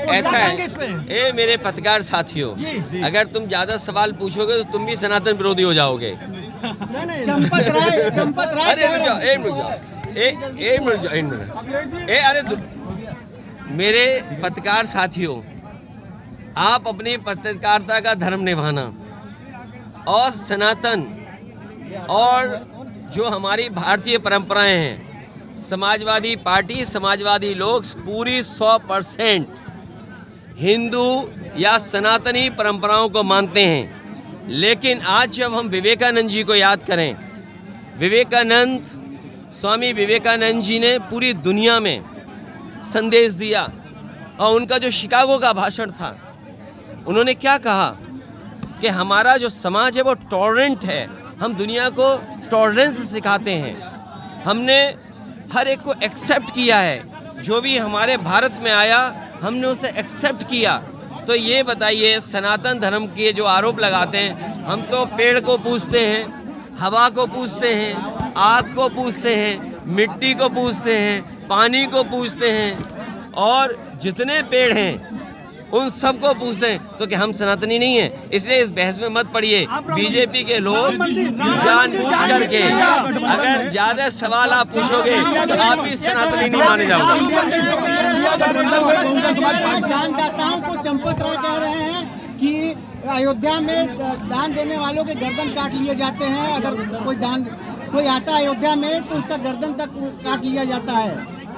ऐसा है, ये मेरे पत्रकार साथियों, अगर तुम ज्यादा सवाल पूछोगे तो तुम भी सनातन विरोधी हो जाओगे। चंपत राय अरे रुक जाओ, एक मिनट, अरे मेरे पत्रकार साथियों, आप अपनी पत्रकारिता का धर्म निभाना और सनातन और जो हमारी भारतीय परंपराएं हैं, समाजवादी पार्टी, समाजवादी लोग पूरी 100% हिंदू या सनातनी परंपराओं को मानते हैं। लेकिन आज जब हम विवेकानंद जी को याद करें, स्वामी विवेकानंद जी ने पूरी दुनिया में संदेश दिया और उनका जो शिकागो का भाषण था, उन्होंने क्या कहा कि हमारा जो समाज है वो टॉलरेंट है, हम दुनिया को टॉलरेंस सिखाते हैं, हमने हर एक को एक्सेप्ट किया है, जो भी हमारे भारत में आया हमने उसे एक्सेप्ट किया। तो ये बताइए, सनातन धर्म के जो आरोप लगाते हैं, हम तो पेड़ को पूजते हैं, हवा को पूजते हैं, आग को पूजते हैं, मिट्टी को पूजते हैं, पानी को पूजते हैं और जितने पेड़ हैं उन सबको पूछते हैं, तो क्या हम सनातनी नहीं हैं? इसलिए इस बहस में मत पड़िए। बीजेपी के लोग जानबूझ करके अगर ज्यादा सवाल आप पूछोगे तो आप भी सनातनी नहीं माने जाओगे। दानदाताओं को चंपत राय कह रहे हैं कि अयोध्या में दान देने वालों के गर्दन काट लिए जाते हैं, अगर कोई आता है अयोध्या में तो उसका गर्दन तक काट लिया जाता है।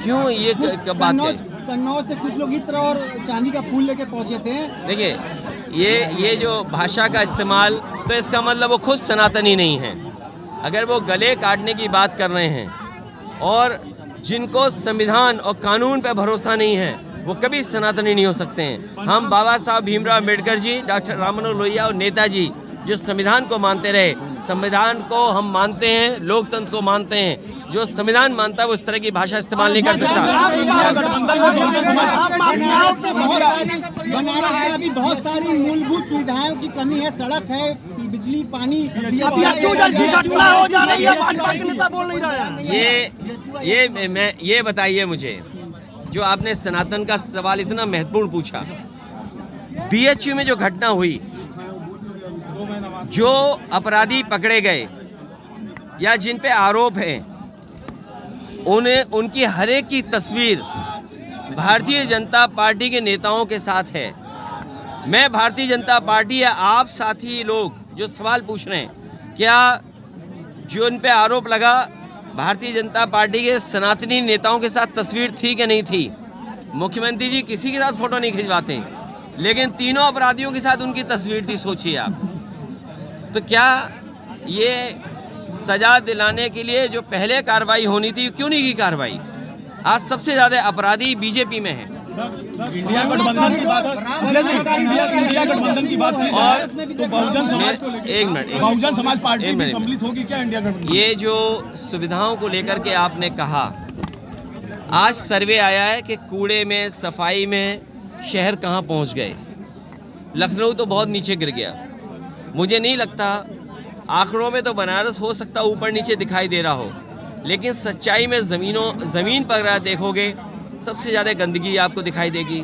क्यों, ये कब बात है? कन्नौज से कुछ लोग इत्र और चांदी का फूल लेके पहुंचे थे। देखिए, ये जो भाषा का इस्तेमाल, तो इसका मतलब वो खुद सनातनी नहीं है। अगर वो गले काटने की बात कर रहे हैं और जिनको संविधान और कानून पे भरोसा नहीं है, वो कभी सनातनी नहीं हो सकते हैं। हम बाबा साहब भीमराव अम्बेडकर जी, डॉक्टर राम मनोहर लोहिया और नेताजी जो संविधान को मानते रहे, संविधान को हम मानते हैं, लोकतंत्र को मानते हैं। जो संविधान मानता है वो इस तरह की भाषा इस्तेमाल नहीं कर सकता। बनारस में अभी बहुत सारी मूलभूत सुविधाओं की कमी है, सड़क है, बिजली, पानी, ये बताइए मुझे, जो आपने सनातन का सवाल इतना महत्वपूर्ण पूछा, BHU में जो घटना हुई, जो अपराधी पकड़े गए या जिन पे आरोप है, उनकी हर एक की तस्वीर भारतीय जनता पार्टी के नेताओं के साथ है। मैं भारतीय जनता पार्टी या आप साथी लोग जो सवाल पूछ रहे हैं, क्या जो उन पे आरोप लगा भारतीय जनता पार्टी के सनातनी नेताओं के साथ तस्वीर थी कि नहीं थी? मुख्यमंत्री जी किसी के साथ फोटो नहीं खिंचवाते, लेकिन तीनों अपराधियों के साथ उनकी तस्वीर थी। सोचिए आप, तो क्या ये सजा दिलाने के लिए जो पहले कार्रवाई होनी थी, क्यों नहीं की कार्रवाई? आज सबसे ज्यादा अपराधी बीजेपी में है। इंडिया गठबंधन की बात, इंडिया गठबंधन की बात और तो बहुजन समाज पार्टी भी सम्मिलित होगी क्या इंडिया गठबंधन? ये जो सुविधाओं को लेकर के आपने कहा, आज सर्वे आया है कि कूड़े में, सफाई में शहर कहाँ पहुँच गए। लखनऊ तो बहुत नीचे गिर गया। मुझे नहीं लगता, आंकड़ों में तो बनारस हो सकता ऊपर नीचे दिखाई दे रहा हो, लेकिन सच्चाई में ज़मीन पर अगर देखोगे, सबसे ज़्यादा गंदगी आपको दिखाई देगी,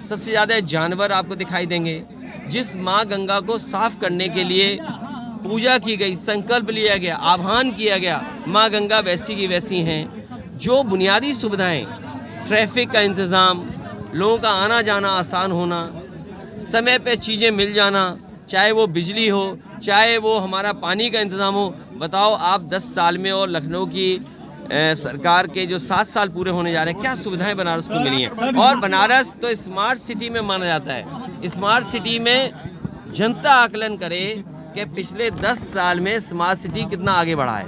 सबसे ज़्यादा जानवर आपको दिखाई देंगे। जिस माँ गंगा को साफ करने के लिए पूजा की गई, संकल्प लिया गया, आह्वान किया गया, माँ गंगा वैसी की वैसी हैं। जो बुनियादी सुविधाएं, ट्रैफिक का इंतज़ाम, लोगों का आना जाना आसान होना, समय पे चीज़ें मिल जाना, चाहे वो बिजली हो, चाहे वो हमारा पानी का इंतज़ाम हो। बताओ आप 10 साल में और लखनऊ की सरकार के जो 7 साल पूरे होने जा रहे हैं, क्या सुविधाएं बनारस को मिली हैं? और बनारस तो स्मार्ट सिटी में माना जाता है। स्मार्ट सिटी में जनता आकलन करे कि पिछले 10 साल में स्मार्ट सिटी कितना आगे बढ़ा है।